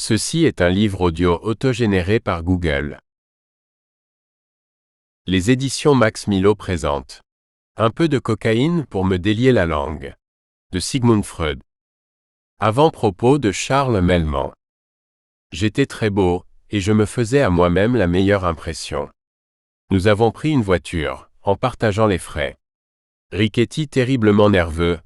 Ceci est un livre audio autogénéré par Google. Les éditions Max Milo présentent Un peu de cocaïne pour me délier la langue, de Sigmund Freud. Avant-propos de Charles Melman. J'étais très beau, et je me faisais à moi-même la meilleure impression. Nous avons pris une voiture, en partageant les frais. Riquetti terriblement nerveux,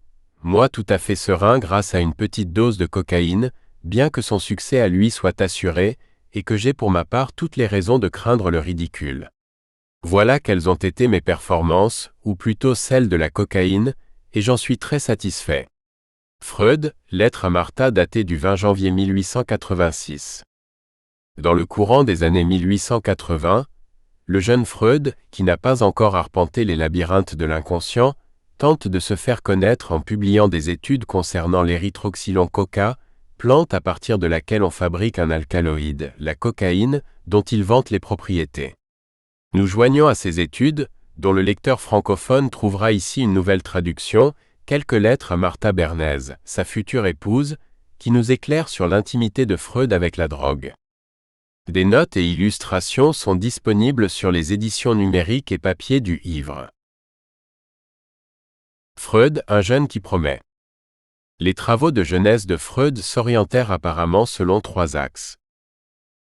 moi tout à fait serein grâce à une petite dose de cocaïne, bien que son succès à lui soit assuré, et que j'ai pour ma part toutes les raisons de craindre le ridicule. Voilà quelles ont été mes performances, ou plutôt celles de la cocaïne, et j'en suis très satisfait. Freud, lettre à Martha datée du 20 janvier 1886. Dans le courant des années 1880, le jeune Freud, qui n'a pas encore arpenté les labyrinthes de l'inconscient, tente de se faire connaître en publiant des études concernant l'érythroxylon coca, plante à partir de laquelle on fabrique un alcaloïde, la cocaïne, dont il vante les propriétés. Nous joignons à ces études, dont le lecteur francophone trouvera ici une nouvelle traduction, quelques lettres à Martha Bernays, sa future épouse, qui nous éclairent sur l'intimité de Freud avec la drogue. Des notes et illustrations sont disponibles sur les éditions numériques et papier du Ivre. Freud, un jeune qui promet. Les travaux de jeunesse de Freud s'orientèrent apparemment selon trois axes.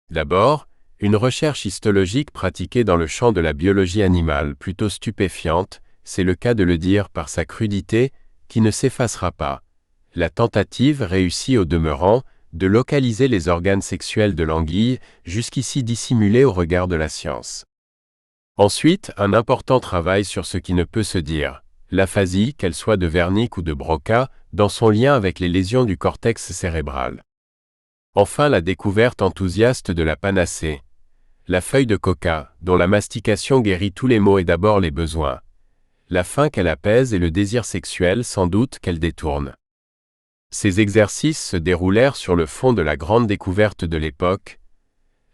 D'abord, une recherche histologique pratiquée dans le champ de la biologie animale plutôt stupéfiante, c'est le cas de le dire par sa crudité, qui ne s'effacera pas. La tentative réussit au demeurant de localiser les organes sexuels de l'anguille, jusqu'ici dissimulés au regard de la science. Ensuite, un important travail sur ce qui ne peut se dire, l'aphasie, qu'elle soit de Wernicke ou de Broca, dans son lien avec les lésions du cortex cérébral. Enfin, la découverte enthousiaste de la panacée, la feuille de coca, dont la mastication guérit tous les maux et d'abord les besoins, la faim qu'elle apaise et le désir sexuel sans doute qu'elle détourne. Ces exercices se déroulèrent sur le fond de la grande découverte de l'époque,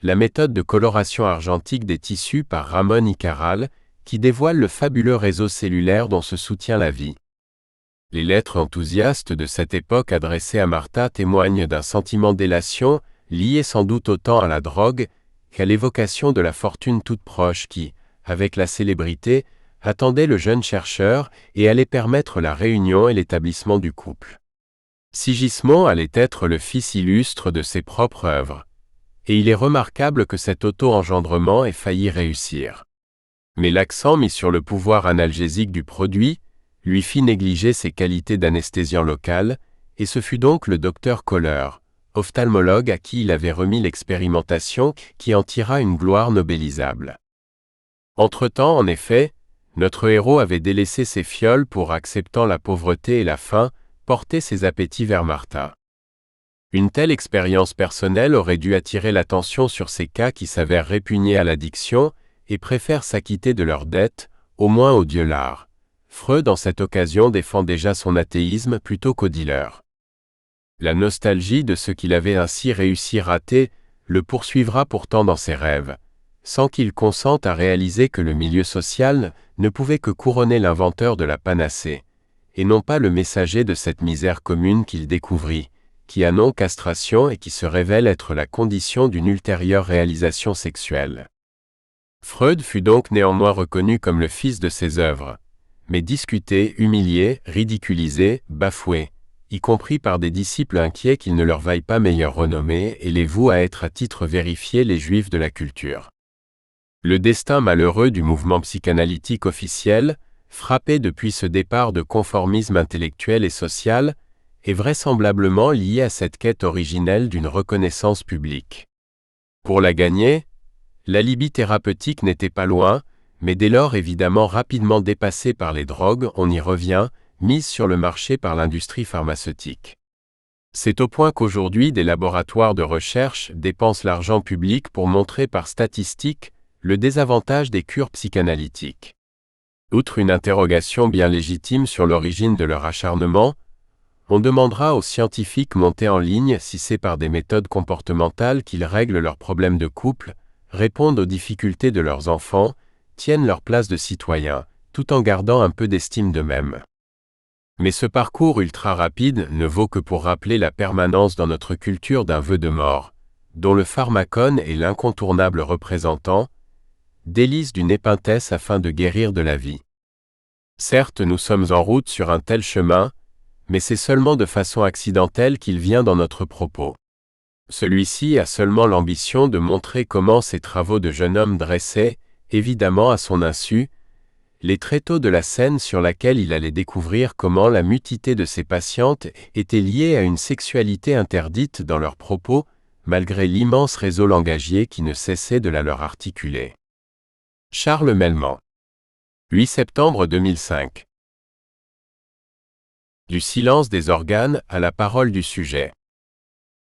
la méthode de coloration argentique des tissus par Ramón y Cajal, qui dévoile le fabuleux réseau cellulaire dont se soutient la vie. Les lettres enthousiastes de cette époque adressées à Martha témoignent d'un sentiment d'élation, lié sans doute autant à la drogue qu'à l'évocation de la fortune toute proche qui, avec la célébrité, attendait le jeune chercheur et allait permettre la réunion et l'établissement du couple. Sigismond allait être le fils illustre de ses propres œuvres, et il est remarquable que cet auto-engendrement ait failli réussir. Mais l'accent mis sur le pouvoir analgésique du produit lui fit négliger ses qualités d'anesthésiant local, et ce fut donc le docteur Kohler, ophtalmologue à qui il avait remis l'expérimentation, qui en tira une gloire nobélisable. Entre-temps, en effet, notre héros avait délaissé ses fioles pour, acceptant la pauvreté et la faim, porter ses appétits vers Martha. Une telle expérience personnelle aurait dû attirer l'attention sur ces cas qui s'avèrent répugnés à l'addiction et préfèrent s'acquitter de leurs dettes, au moins au dieu lard. Freud en cette occasion défend déjà son athéisme plutôt qu'au dealer. La nostalgie de ce qu'il avait ainsi réussi raté le poursuivra pourtant dans ses rêves, sans qu'il consente à réaliser que le milieu social ne pouvait que couronner l'inventeur de la panacée, et non pas le messager de cette misère commune qu'il découvrit, qui a non castration et qui se révèle être la condition d'une ultérieure réalisation sexuelle. Freud fut donc néanmoins reconnu comme le fils de ses œuvres, mais discuté, humilié, ridiculisé, bafoué, y compris par des disciples inquiets qu'il ne leur vaille pas meilleure renommée et les vouent à être à titre vérifié les juifs de la culture. Le destin malheureux du mouvement psychanalytique officiel, frappé depuis ce départ de conformisme intellectuel et social, est vraisemblablement lié à cette quête originelle d'une reconnaissance publique. Pour la gagner, l'alibi thérapeutique n'était pas loin, mais dès lors évidemment rapidement dépassée par les drogues, on y revient, mise sur le marché par l'industrie pharmaceutique. C'est au point qu'aujourd'hui des laboratoires de recherche dépensent l'argent public pour montrer par statistiques le désavantage des cures psychanalytiques. Outre une interrogation bien légitime sur l'origine de leur acharnement, on demandera aux scientifiques montés en ligne si c'est par des méthodes comportementales qu'ils règlent leurs problèmes de couple, répondent aux difficultés de leurs enfants, tiennent leur place de citoyens, tout en gardant un peu d'estime d'eux-mêmes. Mais ce parcours ultra rapide ne vaut que pour rappeler la permanence dans notre culture d'un vœu de mort, dont le pharmacone est l'incontournable représentant, délice d'une épintesse afin de guérir de la vie. Certes, nous sommes en route sur un tel chemin, mais c'est seulement de façon accidentelle qu'il vient dans notre propos. Celui-ci a seulement l'ambition de montrer comment ces travaux de jeune homme dressaient, évidemment à son insu, les tréteaux de la scène sur laquelle il allait découvrir comment la mutité de ses patientes était liée à une sexualité interdite dans leurs propos, malgré l'immense réseau langagier qui ne cessait de la leur articuler. Charles Melman. 8 septembre 2005. Du silence des organes à la parole du sujet.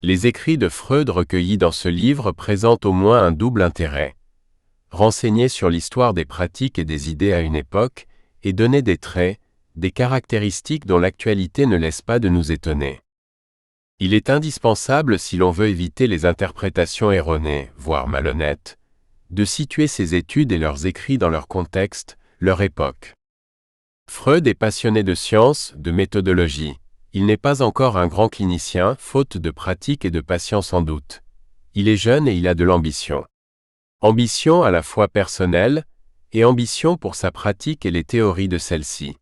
Les écrits de Freud recueillis dans ce livre présentent au moins un double intérêt. Renseigner sur l'histoire des pratiques et des idées à une époque, et donner des traits, des caractéristiques dont l'actualité ne laisse pas de nous étonner. Il est indispensable, si l'on veut éviter les interprétations erronées, voire malhonnêtes, de situer ces études et leurs écrits dans leur contexte, leur époque. Freud est passionné de science, de méthodologie. Il n'est pas encore un grand clinicien, faute de pratique et de patience sans doute. Il est jeune et il a de l'ambition. Ambition à la fois personnelle, et ambition pour sa pratique et les théories de celle-ci.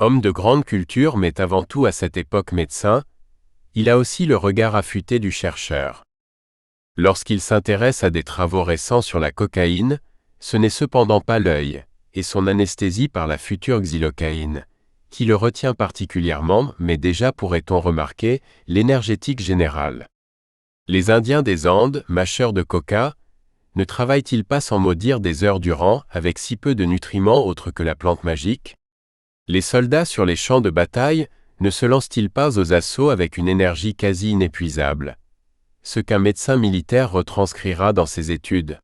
Homme de grande culture mais avant tout à cette époque médecin, il a aussi le regard affûté du chercheur. Lorsqu'il s'intéresse à des travaux récents sur la cocaïne, ce n'est cependant pas l'œil, et son anesthésie par la future xylocaïne, qui le retient particulièrement, mais déjà pourrait-on remarquer, l'énergétique générale. Les Indiens des Andes, mâcheurs de coca, ne travaillent-ils pas sans maudire des heures durant, avec si peu de nutriments autres que la plante magique? Les soldats sur les champs de bataille ne se lancent-ils pas aux assauts avec une énergie quasi inépuisable? Ce qu'un médecin militaire retranscrira dans ses études.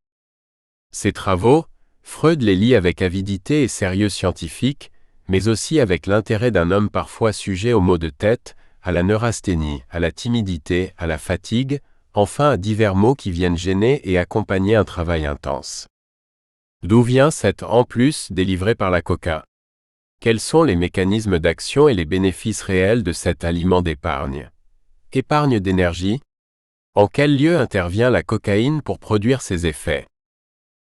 Ces travaux, Freud les lit avec avidité et sérieux scientifique, mais aussi avec l'intérêt d'un homme parfois sujet aux maux de tête, à la neurasthénie, à la timidité, à la fatigue, enfin à divers maux qui viennent gêner et accompagner un travail intense. D'où vient cette « en plus » délivrée par la coca? Quels sont les mécanismes d'action et les bénéfices réels de cet aliment d'épargne? Épargne d'énergie? En quel lieu intervient la cocaïne pour produire ses effets?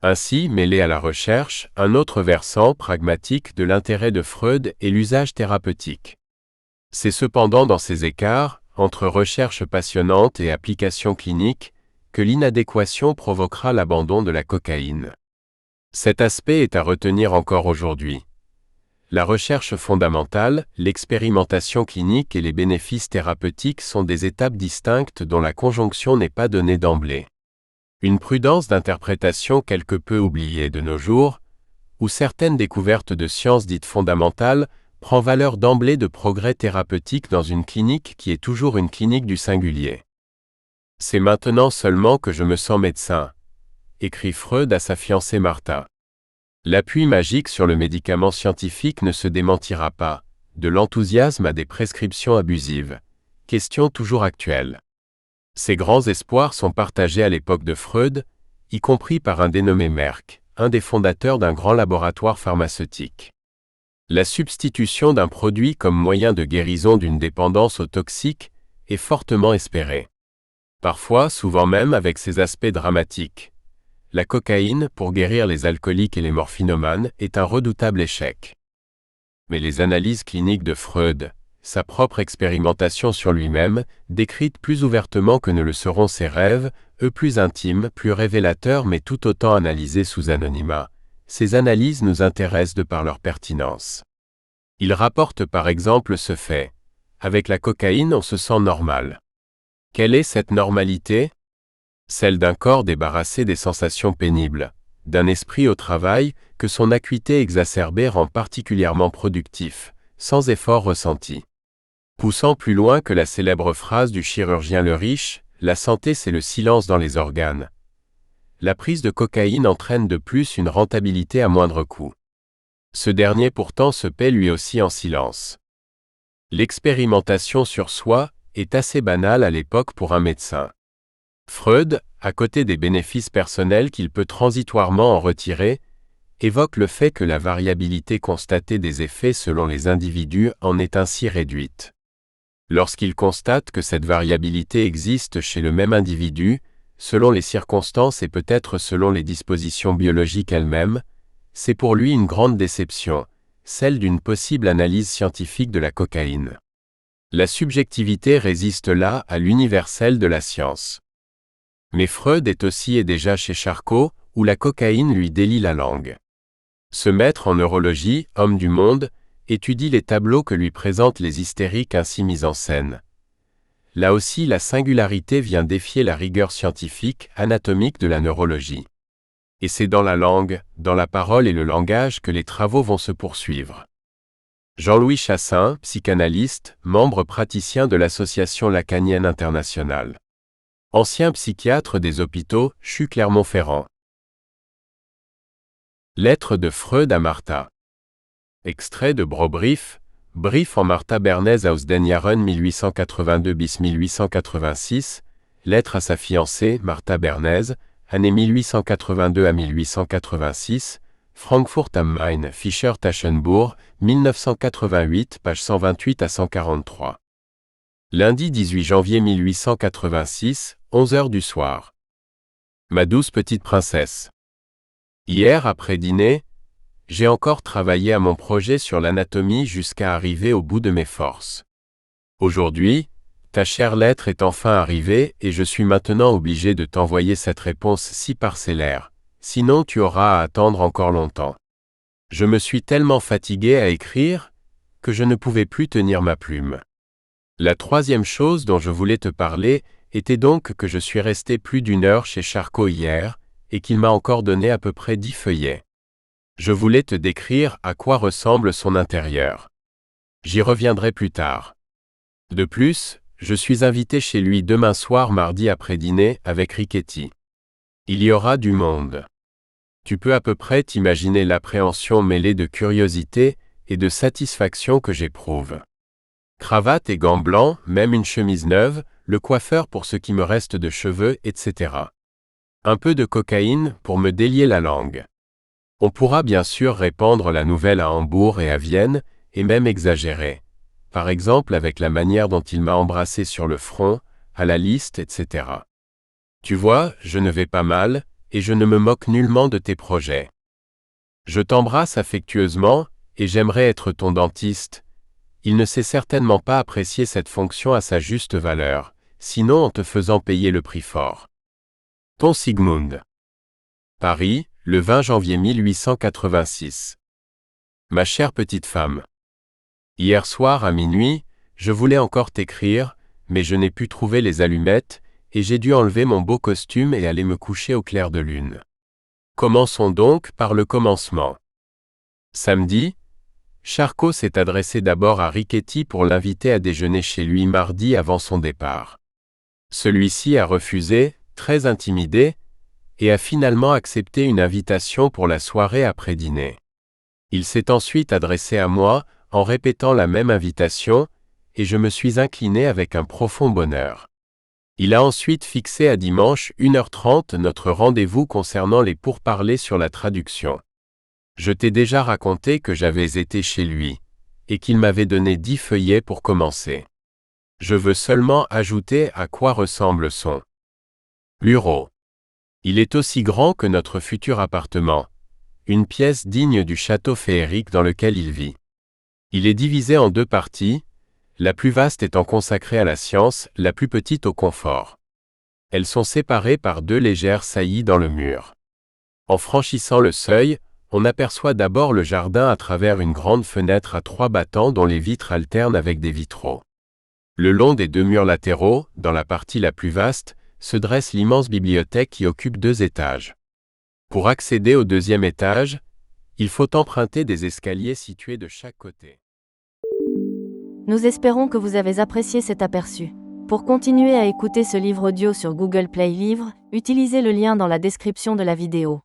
Ainsi, mêlé à la recherche, un autre versant pragmatique de l'intérêt de Freud est l'usage thérapeutique. C'est cependant dans ces écarts, entre recherche passionnante et application clinique, que l'inadéquation provoquera l'abandon de la cocaïne. Cet aspect est à retenir encore aujourd'hui. La recherche fondamentale, l'expérimentation clinique et les bénéfices thérapeutiques sont des étapes distinctes dont la conjonction n'est pas donnée d'emblée. Une prudence d'interprétation quelque peu oubliée de nos jours, où certaines découvertes de sciences dites fondamentales prend valeur d'emblée de progrès thérapeutiques dans une clinique qui est toujours une clinique du singulier. C'est maintenant seulement que je me sens médecin, écrit Freud à sa fiancée Martha. L'appui magique sur le médicament scientifique ne se démentira pas, de l'enthousiasme à des prescriptions abusives. Question toujours actuelle. Ces grands espoirs sont partagés à l'époque de Freud, y compris par un dénommé Merck, un des fondateurs d'un grand laboratoire pharmaceutique. La substitution d'un produit comme moyen de guérison d'une dépendance aux toxiques est fortement espérée. Parfois, souvent même avec ses aspects dramatiques. La cocaïne, pour guérir les alcooliques et les morphinomanes, est un redoutable échec. Mais les analyses cliniques de Freud, sa propre expérimentation sur lui-même, décrite plus ouvertement que ne le seront ses rêves, eux plus intimes, plus révélateurs mais tout autant analysés sous anonymat, ces analyses nous intéressent de par leur pertinence. Il rapporte par exemple ce fait. Avec la cocaïne, on se sent normal. Quelle est cette normalité? Celle d'un corps débarrassé des sensations pénibles, d'un esprit au travail que son acuité exacerbée rend particulièrement productif, sans effort ressenti. Poussant plus loin que la célèbre phrase du chirurgien Le Riche, la santé c'est le silence dans les organes. La prise de cocaïne entraîne de plus une rentabilité à moindre coût. Ce dernier pourtant se paie lui aussi en silence. L'expérimentation sur soi est assez banale à l'époque pour un médecin. Freud, à côté des bénéfices personnels qu'il peut transitoirement en retirer, évoque le fait que la variabilité constatée des effets selon les individus en est ainsi réduite. Lorsqu'il constate que cette variabilité existe chez le même individu, selon les circonstances et peut-être selon les dispositions biologiques elles-mêmes, c'est pour lui une grande déception, celle d'une possible analyse scientifique de la cocaïne. La subjectivité résiste là à l'universel de la science. Mais Freud est aussi et déjà chez Charcot, où la cocaïne lui délie la langue. Ce maître en neurologie, homme du monde, étudie les tableaux que lui présentent les hystériques ainsi mis en scène. Là aussi la singularité vient défier la rigueur scientifique, anatomique de la neurologie. Et c'est dans la langue, dans la parole et le langage que les travaux vont se poursuivre. Jean-Louis Chassin, psychanalyste, membre praticien de l'Association lacanienne internationale. Ancien psychiatre des hôpitaux, CHU Clermont-Ferrand. Lettre de Freud à Martha. Extrait de Brobrief, Brief en Martha Bernays aus den Jahren 1882 bis 1886, lettre à sa fiancée, Martha Bernays, année 1882 à 1886, Frankfurt am Main, Fischer Taschenbourg, 1988, page 128 à 143. Lundi 18 janvier 1886, 11h du soir. Ma douce petite princesse. Hier après dîner, j'ai encore travaillé à mon projet sur l'anatomie jusqu'à arriver au bout de mes forces. Aujourd'hui, ta chère lettre est enfin arrivée et je suis maintenant obligé de t'envoyer cette réponse si parcellaire, sinon tu auras à attendre encore longtemps. Je me suis tellement fatigué à écrire que je ne pouvais plus tenir ma plume. La troisième chose dont je voulais te parler était donc que je suis resté plus d'une heure chez Charcot hier et qu'il m'a encore donné à peu près 10 feuillets. Je voulais te décrire à quoi ressemble son intérieur. J'y reviendrai plus tard. De plus, je suis invité chez lui demain soir mardi après dîner avec Riquetti. Il y aura du monde. Tu peux à peu près t'imaginer l'appréhension mêlée de curiosité et de satisfaction que j'éprouve. Cravate et gants blancs, même une chemise neuve, le coiffeur pour ce qui me reste de cheveux, etc. Un peu de cocaïne pour me délier la langue. On pourra bien sûr répandre la nouvelle à Hambourg et à Vienne, et même exagérer. Par exemple avec la manière dont il m'a embrassé sur le front, à la liste, etc. Tu vois, je ne vais pas mal, et je ne me moque nullement de tes projets. Je t'embrasse affectueusement, et j'aimerais être ton dentiste. Il ne sait certainement pas apprécier cette fonction à sa juste valeur, sinon en te faisant payer le prix fort. Ton Sigmund. Paris, le 20 janvier 1886. Ma chère petite femme. Hier soir à minuit, je voulais encore t'écrire, mais je n'ai pu trouver les allumettes, et j'ai dû enlever mon beau costume et aller me coucher au clair de lune. Commençons donc par le commencement. Samedi, Charcot s'est adressé d'abord à Riquetti pour l'inviter à déjeuner chez lui mardi avant son départ. Celui-ci a refusé, très intimidé, et a finalement accepté une invitation pour la soirée après dîner. Il s'est ensuite adressé à moi, en répétant la même invitation, et je me suis incliné avec un profond bonheur. Il a ensuite fixé à dimanche 1h30 notre rendez-vous concernant les pourparlers sur la traduction. Je t'ai déjà raconté que j'avais été chez lui, et qu'il m'avait donné 10 feuillets pour commencer. Je veux seulement ajouter à quoi ressemble son bureau. Il est aussi grand que notre futur appartement, une pièce digne du château féerique dans lequel il vit. Il est divisé en 2 parties, la plus vaste étant consacrée à la science, la plus petite au confort. Elles sont séparées par 2 légères saillies dans le mur. En franchissant le seuil, on aperçoit d'abord le jardin à travers une grande fenêtre à 3 battants dont les vitres alternent avec des vitraux. Le long des 2 murs latéraux, dans la partie la plus vaste, se dresse l'immense bibliothèque qui occupe 2 étages. Pour accéder au 2e étage, il faut emprunter des escaliers situés de chaque côté. Nous espérons que vous avez apprécié cet aperçu. Pour continuer à écouter ce livre audio sur Google Play Livres, utilisez le lien dans la description de la vidéo.